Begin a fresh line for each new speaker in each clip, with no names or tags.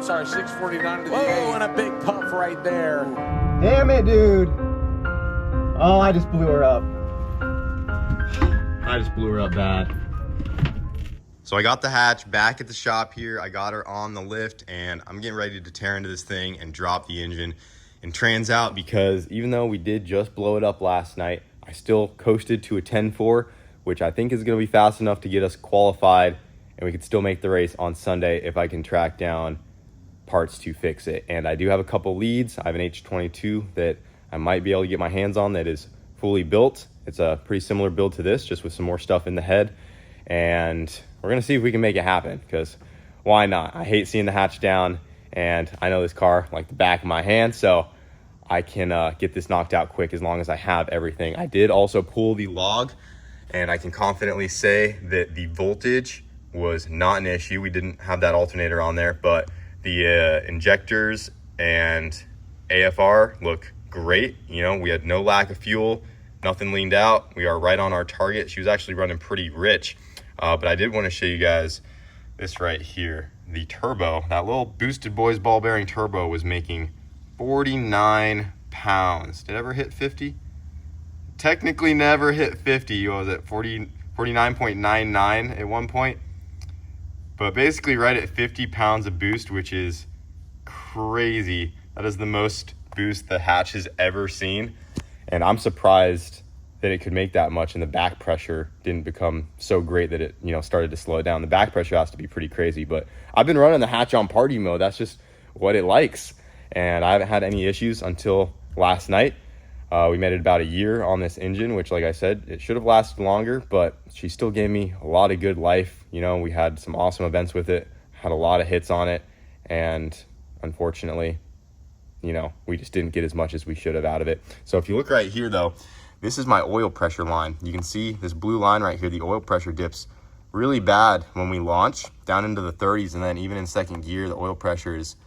sorry, 649 to the
Whoa,
8.
and a big puff right there.
Damn it, dude. Oh, I just blew her up. I just blew her up bad.
So I got the hatch back at the shop here. I got her on the lift and I'm getting ready to tear into this thing and drop the engine and trans out, because even though we did just blow it up last night, I still coasted to a 10.4, which I think is going to be fast enough to get us qualified, and we could still make the race on Sunday if I can track down parts to fix it. And I do have a couple leads. I have an H22 that I might be able to get my hands on that is fully built. It's a pretty similar build to this, just with some more stuff in the head. And we're gonna see if we can make it happen, because why not? I hate seeing the hatch down, and I know this car like the back of my hand, so I can get this knocked out quick as long as I have everything. I did also pull the log, and I can confidently say that the voltage was not an issue. We didn't have that alternator on there, but the injectors and AFR look great. You know, we had no lack of fuel, nothing leaned out. We are right on our target. She was actually running pretty rich, but I did want to show you guys this right here. The turbo, that little Boosted Boys ball bearing turbo, was making 49 pounds. Did it ever hit 50? Technically never hit 50. What was it, 49.99 at one point? But basically right at 50 pounds of boost, which is crazy. That is the most boost the hatch has ever seen. And I'm surprised that it could make that much, and the back pressure didn't become so great that it, you know, started to slow it down. The back pressure has to be pretty crazy, but I've been running the hatch on party mode. That's just what it likes. And I haven't had any issues until last night. We made it about a year on this engine, which, like I said, it should have lasted longer, but she still gave me a lot of good life. You know, we had some awesome events with it, had a lot of hits on it, and unfortunately, you know, we just didn't get as much as we should have out of it. So if you look right here, though, this is my oil pressure line. You can see this blue line right here. The oil pressure dips really bad when we launch, down into the 30s, and then even in second gear, the oil pressure is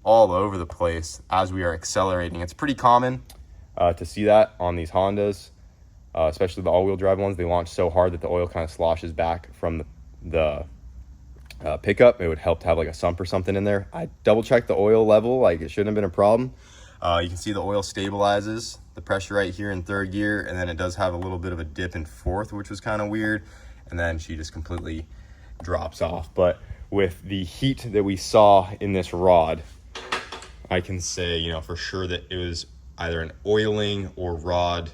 all over the place as we are accelerating. It's pretty common to see that on these Hondas, especially the all-wheel drive ones. They launch so hard that the oil kind of sloshes back from the pickup. It would help to have like a sump or something in there. I double-checked the oil level, like it shouldn't have been a problem. You can see the oil stabilizes the pressure right here in third gear, and then it does have a little bit of a dip in fourth, which was kind of weird, and then she just completely drops off. But with the heat that we saw in this rod, I can say, you know, for sure that it was either an oiling or rod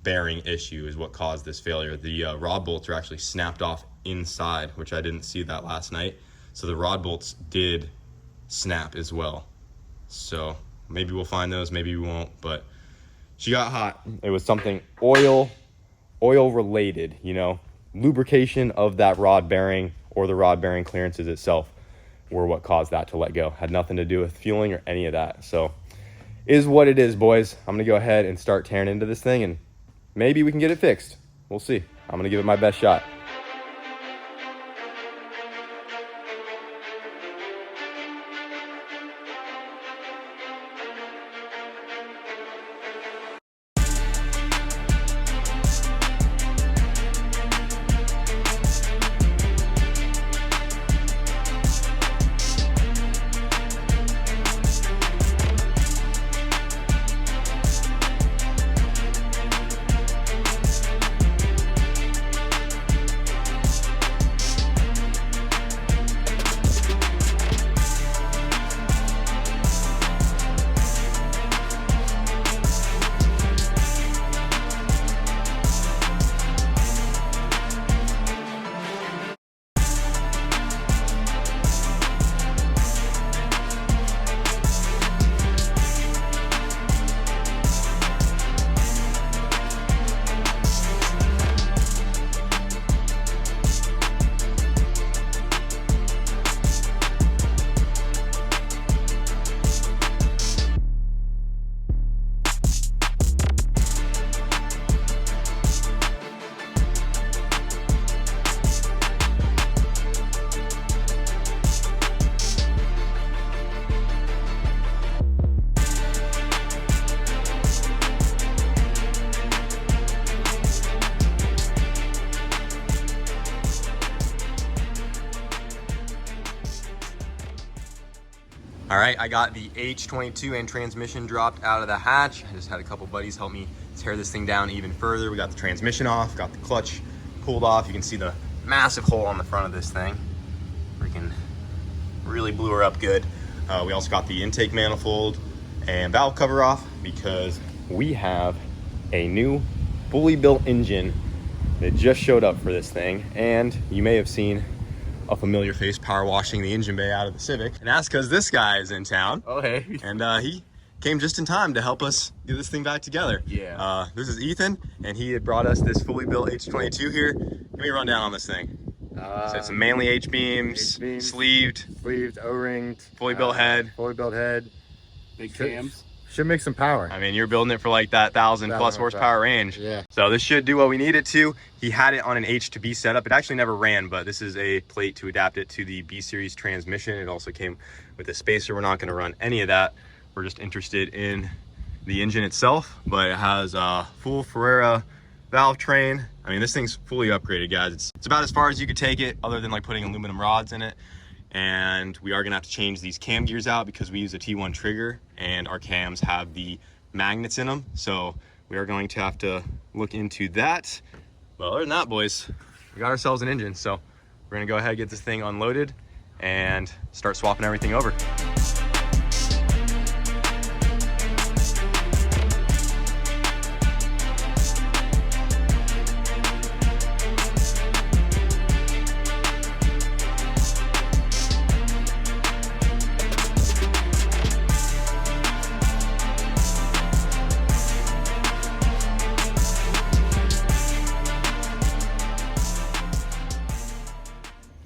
bearing issue is what caused this failure. The rod bolts are actually snapped off inside, which I didn't see that last night. So the rod bolts did snap as well. So maybe we'll find those, maybe we won't, but she got hot. It was something oil related, you know, lubrication of that rod bearing or the rod bearing clearances itself were what caused that to let go. Had nothing to do with fueling or any of that. So is what it is, boys. I'm gonna go ahead and start tearing into this thing, and maybe we can get it fixed. We'll see. I'm gonna give it my best shot. All right, I got the H22 and transmission dropped out of the hatch. I just had a couple buddies help me tear this thing down even further. We got the transmission off, got the clutch pulled off. You can see the massive hole on the front of this thing. Freaking really blew her up good. We also got the intake manifold and valve cover off because we have a new fully built engine that just showed up for this thing. And you may have seen a familiar face power washing the engine bay out of the Civic. And that's because this guy is in town.
Oh, hey.
And he came just in time to help us get this thing back together.
Yeah.
This is Ethan, and he had brought us this fully built H22 here. Give me a rundown on this thing. So it's some manly H-beams, sleeved,
O-ringed,
fully built head.
Big cams.
Should make some power.
I mean, you're building it for like that 1,000 plus horsepower range.
Yeah.
So this should do what we need it to. He had it on an H to B setup. It actually never ran, but this is a plate to adapt it to the B series transmission. It also came with a spacer. We're not going to run any of that. We're just interested in the engine itself, but it has a full Ferrera valve train. I mean, this thing's fully upgraded, guys. It's about as far as you could take it, other than like putting aluminum rods in it. And we are gonna have to change these cam gears out because we use a T1 trigger and our cams have the magnets in them. So we are going to have to look into that. Well, other than that, boys, we got ourselves an engine. So we're gonna go ahead and get this thing unloaded and start swapping everything over.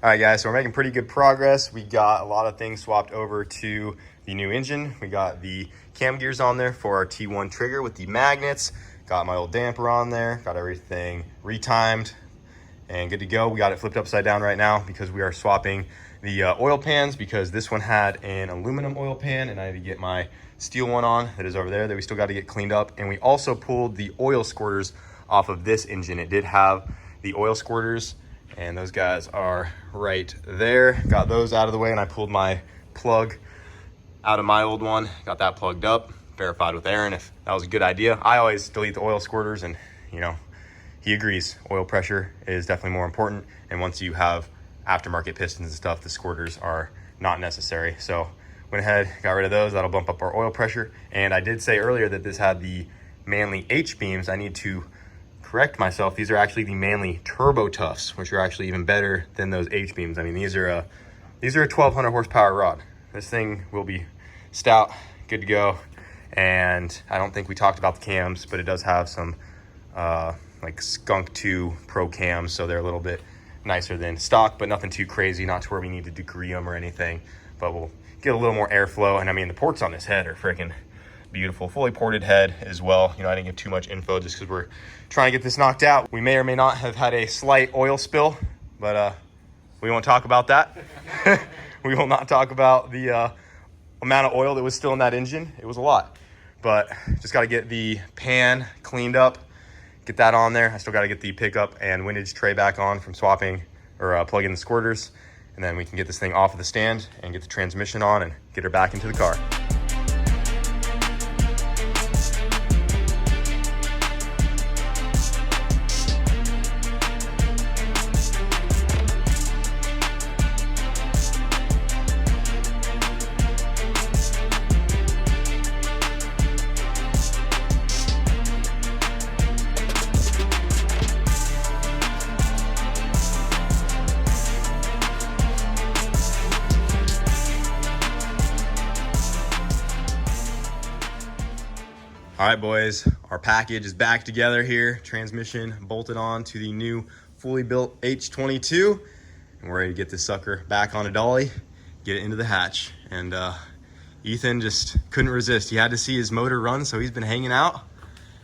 All right, guys, so we're making pretty good progress. We got a lot of things swapped over to the new engine. We got the cam gears on there for our T1 trigger with the magnets. Got my old damper on there. Got everything retimed and good to go. We got it flipped upside down right now because we are swapping the oil pans because this one had an aluminum oil pan and I had to get my steel one on that is over there that we still got to get cleaned up. And we also pulled the oil squirters off of this engine. It did have the oil squirters, and those guys are right there. Got those out of the way, and I pulled my plug out of my old one, got that plugged up, verified with Aaron if that was a good idea. I always delete the oil squirters, and you know, he agrees. Oil pressure is definitely more important, and once you have aftermarket pistons and stuff, the squirters are not necessary. So went ahead, got rid of those. That'll bump up our oil pressure. And I did say earlier that this had the Manly H-beams. I need to correct myself. These are actually the Manly Turbo Toughs, which are actually even better than those H-beams. I mean, these are a 1,200 horsepower rod. This thing will be stout, good to go. And I don't think we talked about the cams, but it does have some like Skunk 2 Pro cams, so they're a little bit nicer than stock, but nothing too crazy, not to where we need to degree them or anything. But we'll get a little more airflow. And I mean, the ports on this head are freaking beautiful. Fully ported head as well. You know, I didn't give too much info just because we're trying to get this knocked out. We may or may not have had a slight oil spill, but we won't talk about that. We will not talk about the amount of oil that was still in that engine. It was a lot, but just got to get the pan cleaned up, get that on there. I still got to get the pickup and windage tray back on from swapping or plugging the squirters, and then we can get this thing off of the stand and get the transmission on and get her back into the car. All right, boys, our package is back together here. Transmission bolted on to the new fully built H22. And we're ready to get this sucker back on a dolly, get it into the hatch. And Ethan just couldn't resist. He had to see his motor run, so he's been hanging out.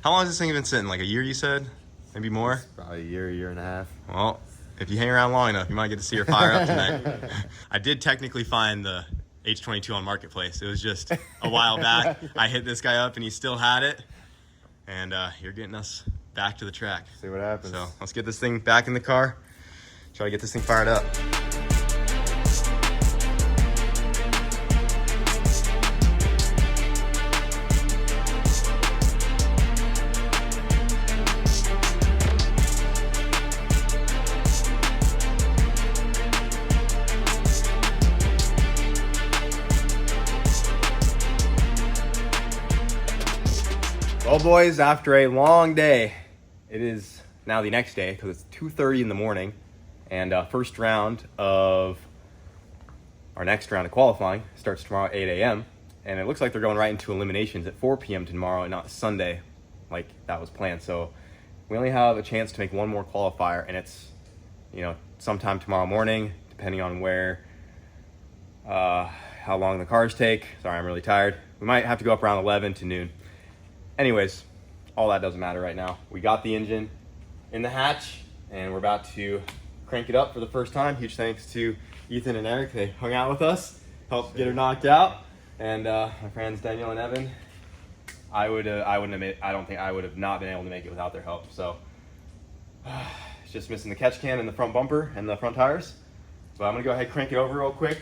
How long has this thing been sitting? Like a year, you said? Maybe more?
Probably a year and a half.
Well, if you hang around long enough, you might get to see her fire up tonight. I did technically find the H22 on Marketplace. It was just a while back. I hit this guy up and he still had it. And you're getting us back to the track.
See what happens.
So let's get this thing back in the car. Try to get this thing fired up.
boys, after a long day, it is now the next day because it's 2:30 in the morning, and first round of our next round of qualifying starts tomorrow at 8 a.m. and it looks like they're going right into eliminations at 4 p.m. tomorrow and not Sunday like that was planned. So we only have a chance to make one more qualifier, and it's, you know, sometime tomorrow morning, depending on where, how long the cars take. Sorry, I'm really tired. We might have to go up around 11 to noon. Anyways, all that doesn't matter right now. We got the engine in the hatch, and we're about to crank it up for the first time. Huge thanks to Ethan and Eric. They hung out with us, helped get her knocked out. And my friends Daniel and Evan, I don't think I would have not been able to make it without their help. So it's just missing the catch can and the front bumper and the front tires. So I'm gonna go ahead and crank it over real quick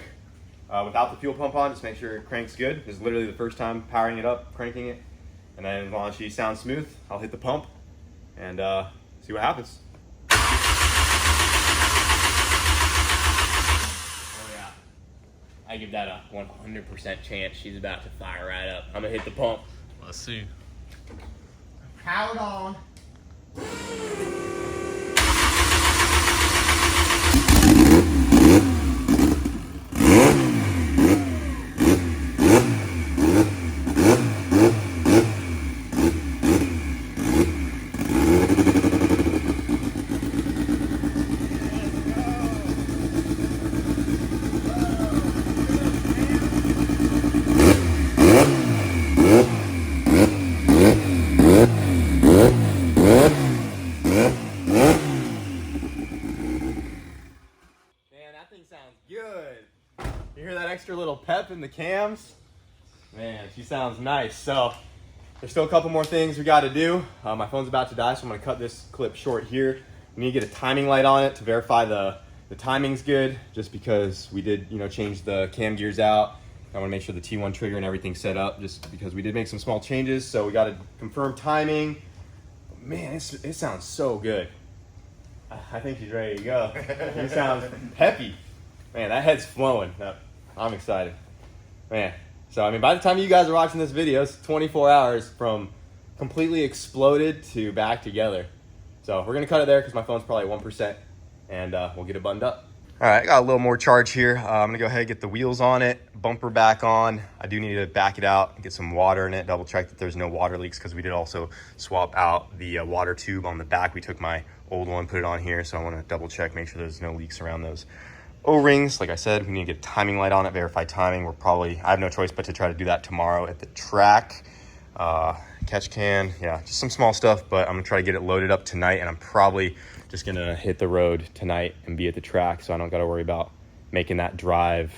without the fuel pump on, just make sure it cranks good. This is literally the first time powering it up, cranking it. And then as long as she sounds smooth, I'll hit the pump and see what happens.
Oh yeah. I give that a 100% chance she's about to fire right up. I'm gonna hit the pump.
Let's see.
Powered on.
Sounds
Good. You hear that extra little pep in the cams? Man, she sounds nice. So there's still a couple more things we got to do. My phone's about to die, so I'm going to cut this clip short here. We need to get a timing light on it to verify the timing's good, just because we did, you know, change the cam gears out. I want to make sure the T1 trigger and everything's set up, just because we did make some small changes. So we got to confirm timing. Man, it sounds so good. I think she's ready to go. She sounds peppy. Man, that head's flowing. I'm excited. Man, so I mean, by the time you guys are watching this video, it's 24 hours from completely exploded to back together. So we're gonna cut it there because my phone's probably 1%, and we'll get it buttoned up. All right, I got a little more charge here. I'm gonna go ahead and get the wheels on it, bumper back on. I do need to back it out and get some water in it, double check that there's no water leaks, because we did also swap out the water tube on the back. We took my old one, put it on here, so I wanna double check, make sure there's no leaks around those O-rings. Like I said, we need to get a timing light on it, verify timing. I have no choice but to try to do that tomorrow at the track. Catch can, yeah, just some small stuff, but I'm gonna try to get it loaded up tonight, and I'm probably just gonna hit the road tonight and be at the track, so I don't gotta worry about making that drive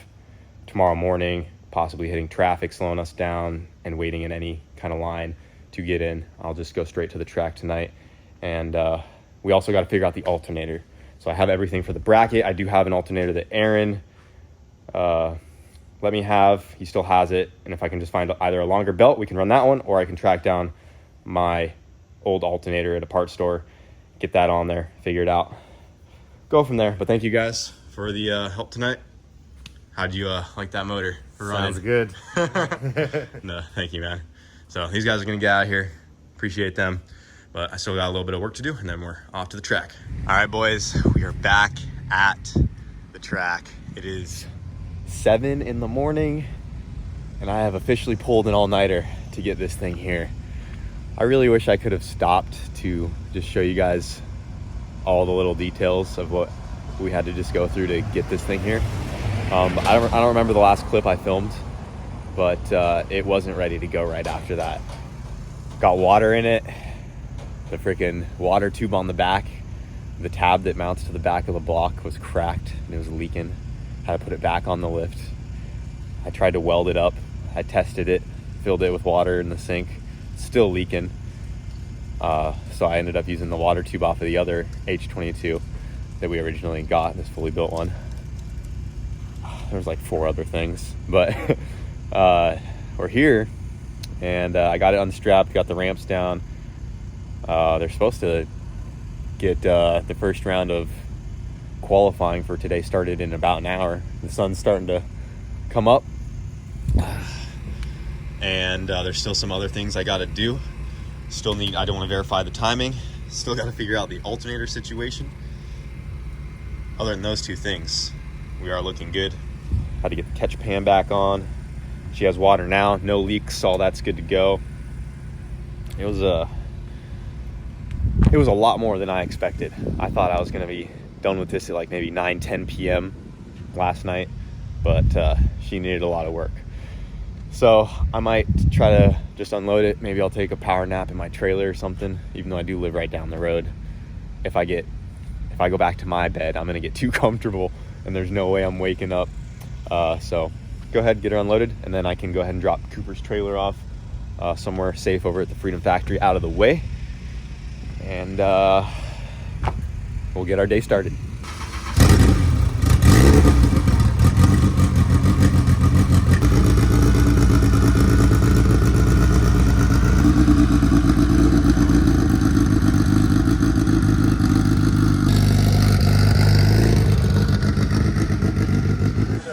tomorrow morning, possibly hitting traffic, slowing us down, and waiting in any kind of line to get in. I'll just go straight to the track tonight. And we also gotta figure out the alternator. So I have everything for the bracket. I do have an alternator that Aaron let me have. He still has it. And if I can just find either a longer belt, we can run that one, or I can track down my old alternator at a parts store, get that on there, figure it out, go from there. But thank you guys for the help tonight. How'd you like that motor for running?
Sounds good.
No, thank you, man. So these guys are gonna get out of here. Appreciate them. But I still got a little bit of work to do, and then we're off to the track. All right, boys, we are back at the track. It is 7 in the morning, and I have officially pulled an all-nighter to get this thing here. I really wish I could have stopped to just show you guys all the little details of what we had to just go through to get this thing here. I don't remember the last clip I filmed, but it wasn't ready to go right after that. Got water in it. The freaking water tube on the back, the tab that mounts to the back of the block was cracked and it was leaking. Had to put it back on the lift. I tried to weld it up. I tested it, filled it with water in the sink, still leaking. So I ended up using the water tube off of the other H22 that we originally got, this fully built one. There's like 4 other things, but we're here, and I got it unstrapped, got the ramps down. They're supposed to get the first round of qualifying for today started in about an hour. The sun's starting to come up, and there's still some other things I got to do.
I don't want to verify the timing. Still got to figure out the alternator situation. Other than those two things, we are looking good. Had to get the catch pan back on. She has water now, no leaks, all that's good to go. It was a lot more than I expected. I thought I was going to be done with this at like maybe 9-10 p.m. last night, but she needed a lot of work. So I might try to just unload it. Maybe I'll take a power nap in my trailer or something, even though I do live right down the road. If I go back to my bed, I'm gonna get too comfortable and there's no way I'm waking up. So go ahead, get her unloaded, and then I can go ahead and drop Cooper's trailer off somewhere safe over at the Freedom Factory out of the way. And we'll get our day started.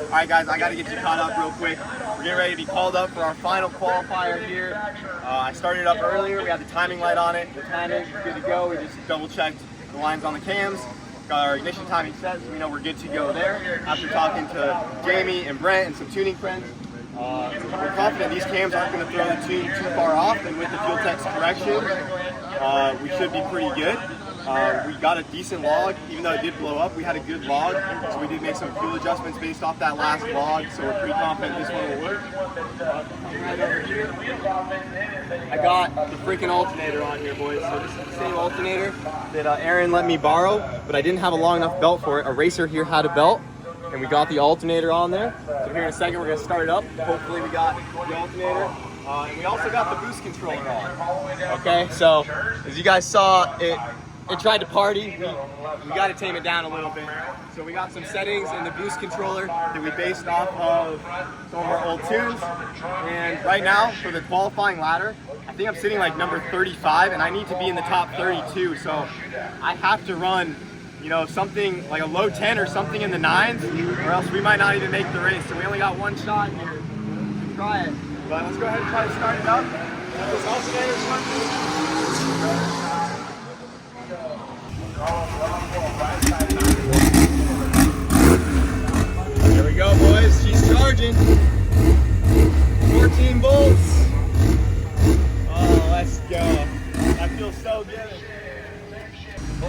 All right, guys, I got to get you caught up real quick. We're getting ready to be called up for our final qualifier here. I started up earlier. We had the timing light on it. The timing is good to go. We just double checked the lines on the cams. Got our ignition timing set, so we know we're good to go there. After talking to Jamie and Brent and some tuning friends, we're confident these cams aren't going to throw the tune too far off, and with the fuel text correction, we should be pretty good. We got a decent log, even though it did blow up. We had a good log, so we did make some fuel adjustments based off that last log, so we're pretty confident this one will work. Right over here, I got the freaking alternator on here, boys. So this is the same alternator that Aaron let me borrow, but I didn't have a long enough belt for it. A racer here had a belt, and we got the alternator on there. So here in a second, we're going to start it up. Hopefully we got the alternator. And we also got the boost controller on. Okay, so as you guys saw, it tried to party. We got to tame it down a little bit. So we got some settings in the boost controller that we based off of some of our old tunes. And right now, for the qualifying ladder, I think I'm sitting like number 35, and I need to be in the top 32. So I have to run, you know, something like a low 10 or something in the 9s, or else we might not even make the race. So we only got one shot here to try it. But let's go ahead and try to start it up. This alternator's running. There we go, boys. She's charging. 14 volts. Oh, let's go. That feels so good.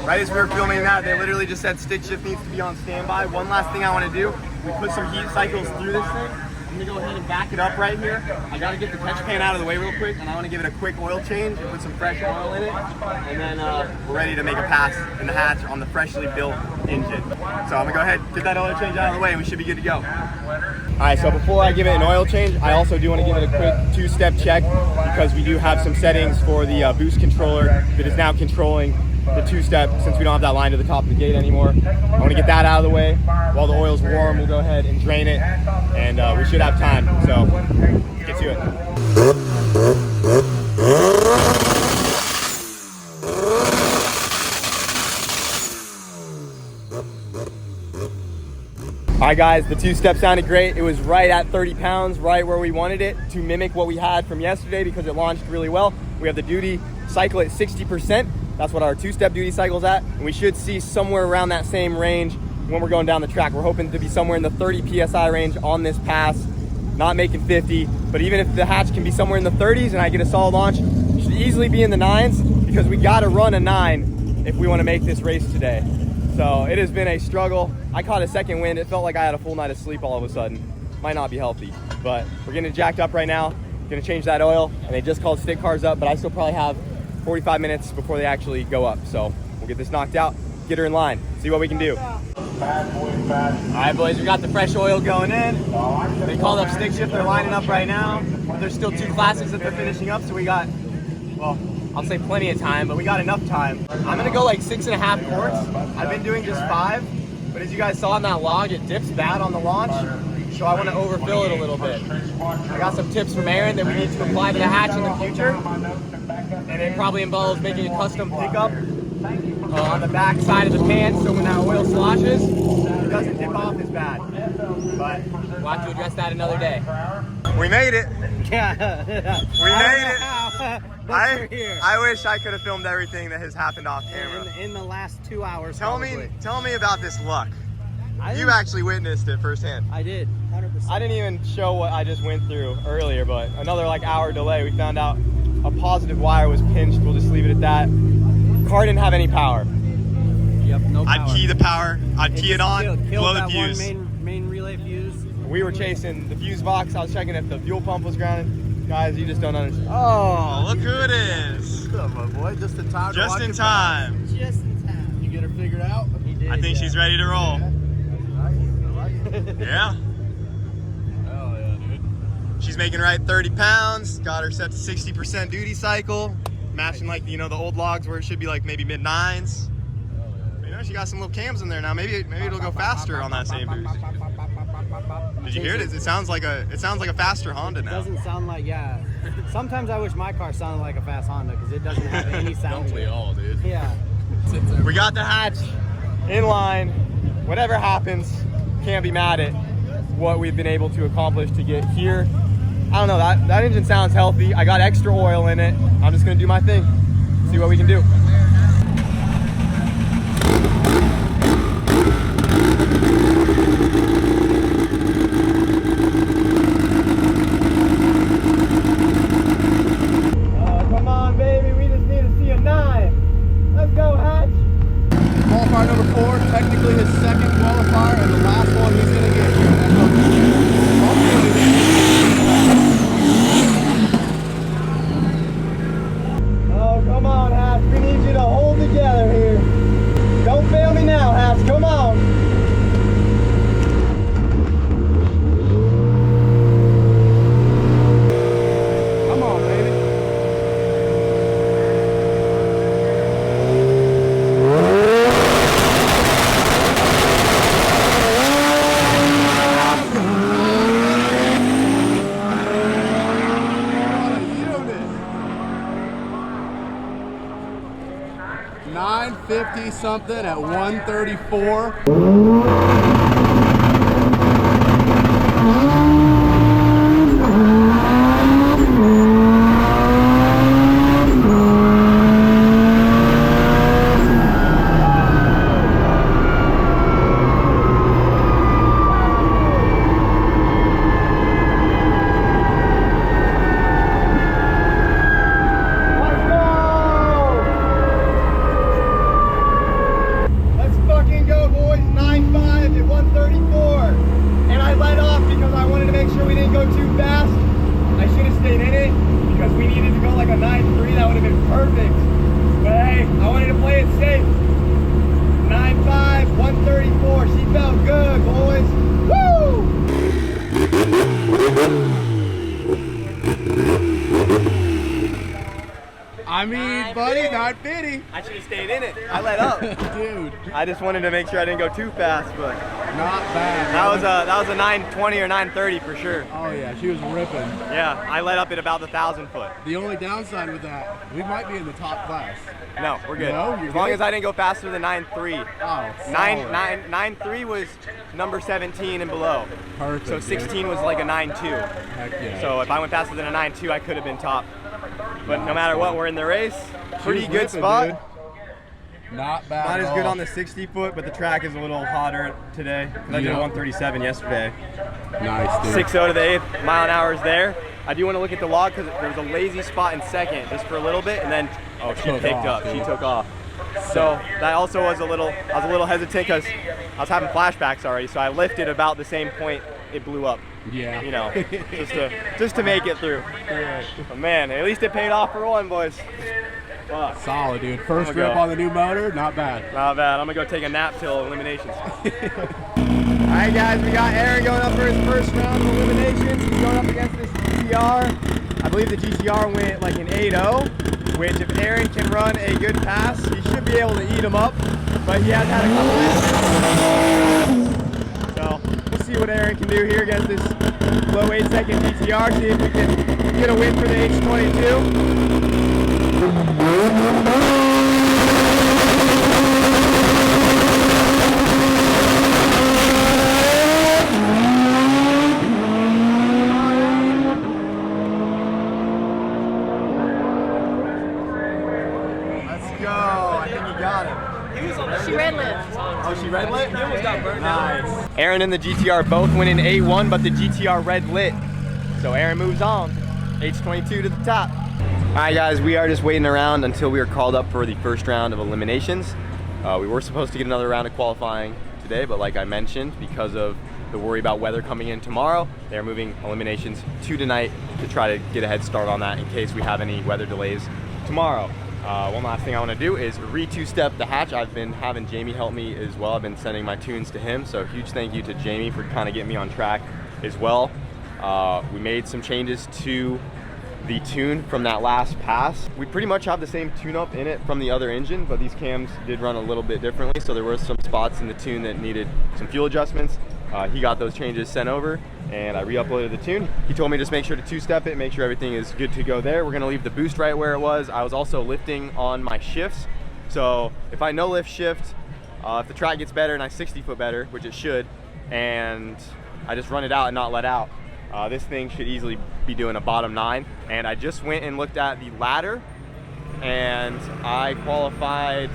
Right as we were filming that, they literally just said stick shift needs to be on standby. One last thing I want to do, we put some heat cycles through this thing. I'm gonna go ahead and back it up right here. I gotta get the catch pan out of the way real quick, and I wanna give it a quick oil change and put some fresh oil in it. And then we're ready to make a pass in the hatch on the freshly built engine. So I'm gonna go ahead, get that oil change out of the way, and we should be good to go. All right, so before I give it an oil change, I also do wanna give it a quick two-step check, because we do have some settings for the boost controller that is now controlling the two-step, since we don't have that line to the top of the gate anymore. I want to get that out of the way. While the oil's warm, we'll go ahead and drain it, and we should have time. So let's get to it. All right, guys, the two-step sounded great. It was right at 30 pounds, right where we wanted it to mimic what we had from yesterday, because it launched really well. We have the duty cycle at 60%. That's what our two-step duty cycle's at, and we should see somewhere around that same range when we're going down the track. We're hoping to be somewhere in the 30 PSI range on this pass, not making 50, but even if the hatch can be somewhere in the 30s and I get a solid launch, it should easily be in the 9s, because we gotta run a 9 if we wanna make this race today. So it has been a struggle. I caught a second wind. It felt like I had a full night of sleep all of a sudden. Might not be healthy, but we're getting it jacked up right now. Gonna change that oil, and they just called stick cars up, but I still probably have 45 minutes before they actually go up. So we'll get this knocked out, get her in line, see what we can do. All right, boys, we got the fresh oil going in. They called up stick shift, they're lining up right now. There's still 2 classics that they're finishing up, so we got, well, I'll say plenty of time, but we got enough time. I'm gonna go like 6.5 quarts. I've been doing just 5, but as you guys saw in that log, it dips bad on the launch, so I wanna overfill it a little bit. I got some tips from Aaron that we need to apply to the hatch in the future. And it probably involves making a custom pickup on the back side of the pan, so when that oil sloshes, it doesn't dip off as bad. But we'll have to address that another day.
We made it.
Yeah.
We made it.
But you're here.
I wish I could have filmed everything that has happened off camera.
In the last 2 hours.
Tell
probably.
me about this luck.
I
You
didn't-
actually witnessed it firsthand.
I did, 100%.
I didn't even show what I just went through earlier, but another like hour delay, we found out a positive wire was pinched. We'll just leave it at that. Car didn't have any power.
Yep, no power.
I'd key the power, I'd key it
just
on,
killed
blow the
that
fuse.
one main relay fuse.
We were chasing the fuse box. I was checking if the fuel pump was grounded. Guys, you just don't understand.
Oh, look who it is.
What's up, my boy? Just in time. to
Just
watch
in
it
time.
Just in time.
You get her figured out?
He did,
I think she's ready to roll. Yeah.
Hell yeah, dude.
She's making right 30 pounds. Got her set to 60% duty cycle. Matching like, you know, the old logs where it should be like maybe mid nines. You know, she got some little cams in there now. Maybe it'll go faster on that same boost. Did you hear it? It sounds like a faster Honda
It
now.
doesn't sound like, yeah. Sometimes I wish my car sounded like a fast Honda because it doesn't have any sound.
Don't we all, dude?
Yeah.
We got the hatch in line. Whatever happens, can't be mad at what we've been able to accomplish to get here. I don't know, that engine sounds healthy. I got extra oil in it. I'm just gonna do my thing, see what we can do. Come on, baby, we just need to see a 9. Let's go, hatch.
Qualifier number 4, technically his second qualifier, and the last one he's gonna get here.
Oh, come on, Hatch. We need you to hold together here. Don't fail me now, Hatch. Come on.
Come on, baby. What a unit. 950 something at 134.
Let's fucking go, boys. 9.5 at 134. And I let off because I wanted to make sure we didn't go too fast. I should have stayed in it because we needed to go like a 9.3. That would have been perfect. But hey, I wanted to play it safe. 9.5, 134. She felt good, boys. Woo!
I mean, buddy, 950.
I should have stayed in it. I let up.
Dude,
I just wanted to make sure I didn't go too fast, but
not bad.
that was a 920 or 930 for sure.
Oh yeah, she was ripping.
Yeah, I let up at about the 1,000 foot.
The only downside with that, we might be in the top class.
No, we're good.
No, you're
as long
good?
as I didn't go faster than 9.3.
Oh,
9.3 was number 17 and below.
Perfect.
So 16 was like a 9.2.
Heck yeah.
So if I went faster than a 9.2, I could have been top. But no matter what, we're in the race. Pretty
She was
good
ripping,
spot.
dude. Not bad.
Not
at
as good
all.
on the 60 foot, but the track is a little hotter today. 'Cause I did a
Yeah.
137 yesterday.
Nice, dude.
6.0 to the 8th, mile an hour is there. I do want to look at the log because there was a lazy spot in second just for a little bit, and then she
Took
picked
off,
up. She
dude.
took off. So that also was I was a little hesitant because I was having flashbacks already. So I lifted about the same point it blew up.
Yeah.
You know, just to make it through. But man, at least it paid off for one, boys. Fuck.
Solid, dude. First
I'm gonna
rip
go.
on the new motor, not bad.
Not bad. I'm gonna go take a nap till eliminations. All right, guys, we got Aaron going up for his first round of eliminations. He's going up against this GTR. I believe the GTR went like an 8.0, which if Aaron can run a good pass, he should be able to eat him up. But he has had a couple incidents. So we'll see what Aaron can do here against this low 8-second GTR. See if we can get a win for the H22. go. I think you got it.
She red lit.
Oh, she red lit? Nice. Aaron and the GTR both went in 8-1, but the GTR red lit. So Aaron moves on. H22 to the top. All right, guys, we are just waiting around until we are called up for the first round of eliminations. We were supposed to get another round of qualifying today, but like I mentioned, because of the worry about weather coming in tomorrow, they're moving eliminations to tonight to try to get a head start on that in case we have any weather delays tomorrow. One last thing I want to do is re-two-step the hatch. I've been having Jamie help me as well. I've been sending my tunes to him, so huge thank you to Jamie for kind of getting me on track as well. We made some changes to the tune from that last pass. We pretty much have the same tune-up in it from the other engine, but these cams did run a little bit differently, so there were some spots in the tune that needed some fuel adjustments. He got those changes sent over, and I re-uploaded the tune. He told me just make sure to two-step it, make sure everything is good to go there. We're gonna leave the boost right where it was. I was also lifting on my shifts, so if I no lift shift, if the track gets better and I 60-foot better, which it should, and I just run it out and not let out, this thing should easily be doing a bottom 9. And I just went and looked at the ladder, and I qualified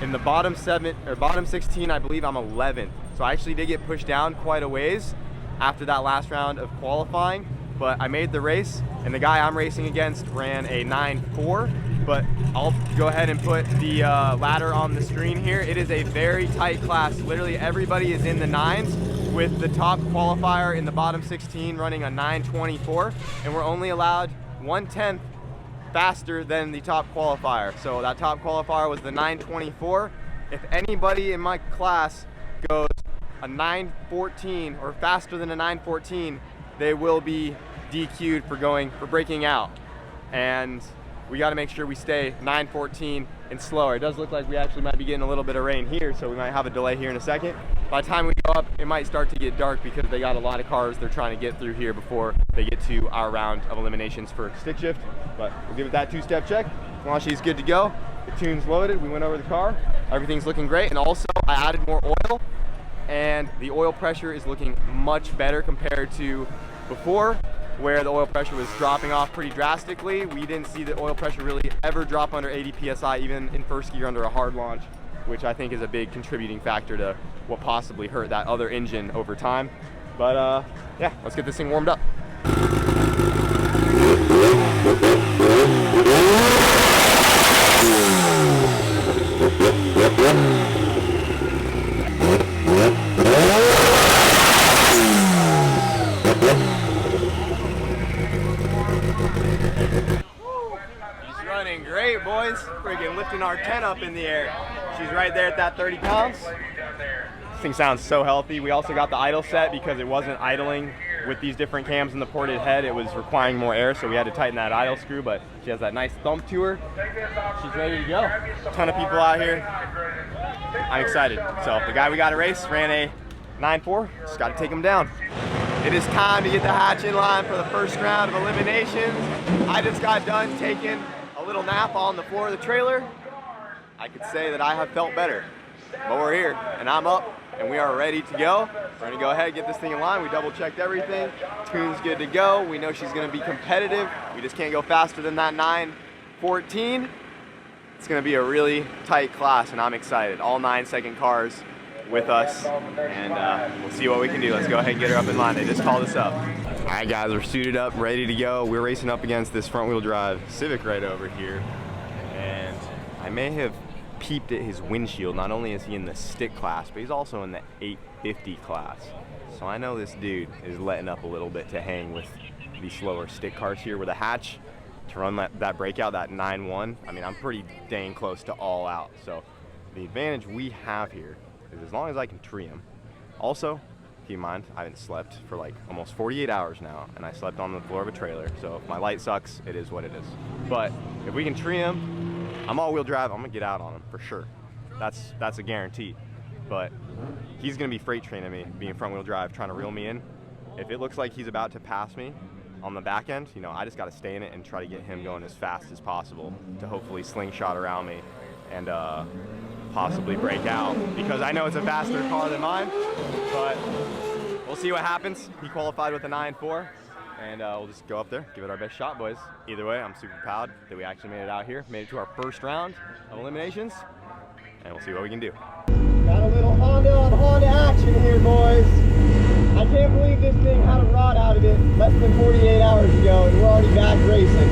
in the bottom 16. I believe I'm 11th. So I actually did get pushed down quite a ways after that last round of qualifying, but I made the race, and the guy I'm racing against ran a 9.4. But I'll go ahead and put the ladder on the screen here. It is a very tight class. Literally everybody is in the 9s, with the top qualifier in the bottom 16 running a 9.24, and we're only allowed 1/10 faster than the top qualifier. So that top qualifier was the 9.24. If anybody in my class goes a 9.14 or faster than a 9.14, they will be DQ'd for breaking out. And we got to make sure we stay 9.14 and slower. It does look like we actually might be getting a little bit of rain here, so we might have a delay here in a second. By the time we go up, it might start to get dark because they got a lot of cars they're trying to get through here before they get to our round of eliminations for stick shift. But we'll give it that two-step check. She's good to go. The tune's loaded. We went over the car. Everything's looking great. And also, I added more oil, and the oil pressure is looking much better compared to before, where the oil pressure was dropping off pretty drastically. We didn't see the oil pressure really ever drop under 80 PSI, even in first gear under a hard launch, which I think is a big contributing factor to what possibly hurt that other engine over time. But yeah, let's get this thing warmed up. Running great, boys. Freaking lifting our tent up in the air. She's right there at that 30 pounds. This thing sounds so healthy. We also got the idle set because it wasn't idling with these different cams in the ported head. It was requiring more air, so we had to tighten that idle screw, but she has that nice thump to her. She's ready to go. A ton of people out here. I'm excited. So the guy we got to race ran a 9.4. Just got to take him down. It is time to get the hatch in line for the first round of eliminations. I just got done taking a little nap on the floor of the trailer. I could say that I have felt better, but we're here and I'm up and we are ready to go. We're gonna go ahead and get this thing in line. We double checked everything. Tune's good to go. We know she's gonna be competitive. We just can't go faster than that 9.14. It's gonna be a really tight class and I'm excited. All 9-second cars with us, and we'll see what we can do. Let's go ahead and get her up in line. They just called us up. All right, guys, we're suited up, ready to go. We're racing up against this front-wheel drive Civic right over here, and I may have peeped at his windshield. Not only is he in the stick class, but he's also in the 850 class. So I know this dude is letting up a little bit to hang with these slower stick cars here with a hatch to run that breakout, that 9.1. I mean, I'm pretty dang close to all out. So the advantage we have here is as long as I can tree him. Also, keep in mind, I haven't slept for like almost 48 hours now, and I slept on the floor of a trailer. So if my light sucks, it is what it is. But if we can tree him, I'm all-wheel drive, I'm gonna get out on him for sure. That's a guarantee. But he's gonna be freight training me, being front-wheel drive, trying to reel me in. If it looks like he's about to pass me on the back end, you know, I just gotta stay in it and try to get him going as fast as possible to hopefully slingshot around me and possibly break out, because I know it's a faster car than mine, but we'll see what happens. He qualified with a 9.4.
and we'll just go up there, give it our best shot, boys. Either way, I'm super proud that we actually made it out here, made it to our first round of eliminations, and we'll see what we can do.
Got a little Honda on Honda action here, boys. I can't believe this thing had a rod out of it less than 48 hours ago, and we're already back racing.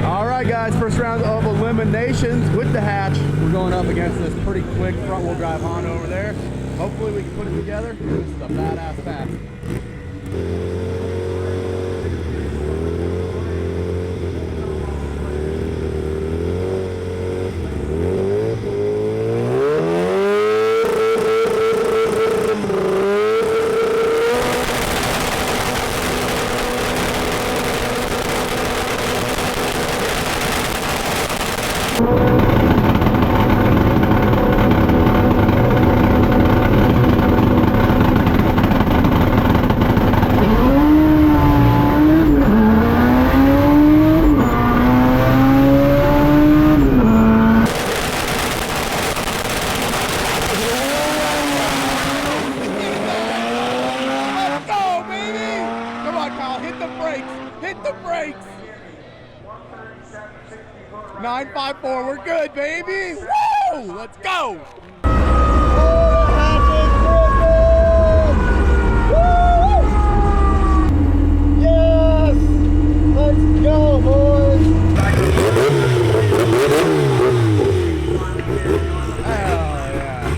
All right, guys, first round of eliminations with the hatch. We're going up against this pretty quick front-wheel drive Honda over there. Hopefully we can put it together. This is a badass pass. Hit the brakes. 954, we're good, baby. Woo! Let's go.
Yes! Let's go, boys!
Hell yeah.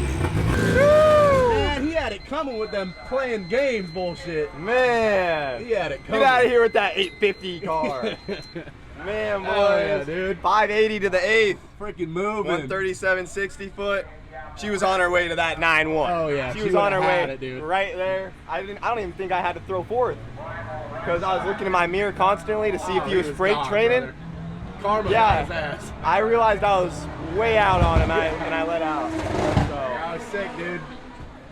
Man, he had it coming with them playing games bullshit.
Man!
He had it coming.
Get out of here with that 850 car. Man, boys.
Oh, yeah, dude.
580 to the 8th.
Freaking moving.
137 60 foot. She was on her way to that 9-1.
Oh yeah,
she was on her
had
way
it, dude.
right there. I don't even think I had to throw fourth because I was looking in my mirror constantly to see if he was freight
gone,
training.
brother. Karma
Yeah.
got his ass.
I realized I was way out on him and I let out. So
I was sick, dude.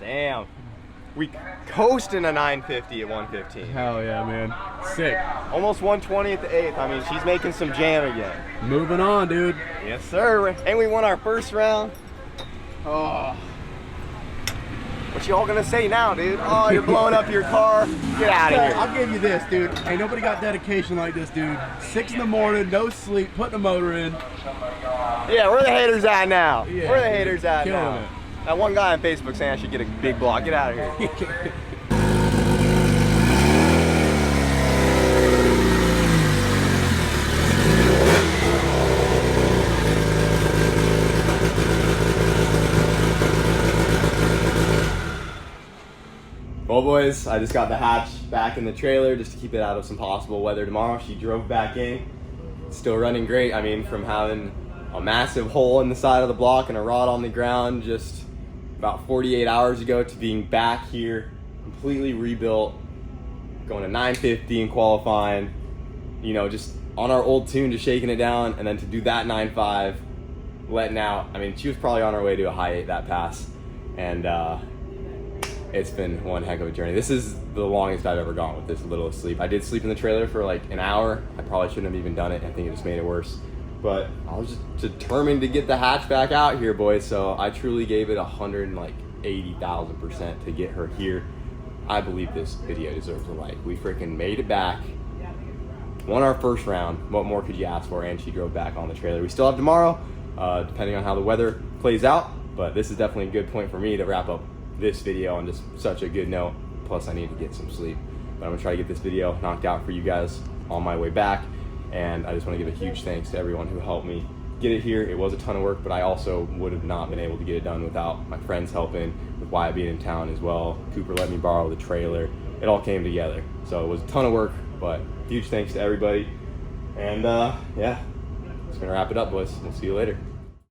damn, we coasting a 950 at 115.
Hell yeah, man. Sick.
Almost 120 at the 8th. I mean, she's making some jam again.
Moving on, dude.
Yes, sir. And we won our first round.
Oh.
What you all gonna say now, dude? Oh, you're blowing up your car. Get out of here.
I'll give you this, dude. Ain't nobody got dedication like this, dude. 6 in the morning, no sleep, putting the motor in.
Yeah, where the haters at now?
Yeah,
where the
dude.
haters at
Killing
now?
it.
That one guy on Facebook saying I should get a big block. Get out of here. Well, boys, I just got the hatch back in the trailer just to keep it out of some possible weather tomorrow. She drove back in. It's still running great. I mean, from having a massive hole in the side of the block and a rod on the ground just about 48 hours ago to being back here, completely rebuilt, going to 950 and qualifying, you know, just on our old tune, just shaking it down, and then to do that 9.5, letting out. I mean, she was probably on her way to a high 8 that pass, and it's been one heck of a journey. This is the longest I've ever gone with this little sleep. I did sleep in the trailer for like an hour. I probably shouldn't have even done it. I think it just made it worse. But I was just determined to get the hatch back out here, boys. So I truly gave it 180,000% to get her here. I believe this video deserves a like. We freaking made it back. Won our first round. What more could you ask for? And she drove back on the trailer. We still have tomorrow, depending on how the weather plays out. But this is definitely a good point for me to wrap up this video on just such a good note. Plus I need to get some sleep, but I'm gonna try to get this video knocked out for you guys on my way back. And I just want to give a huge thanks to everyone who helped me get it here. It was a ton of work, but I also would have not been able to get it done without my friends helping, with Wyatt being in town as well. Cooper let me borrow the trailer. It all came together, so it was a ton of work, but huge thanks to everybody. And yeah, just gonna wrap it up, boys. We'll see you later.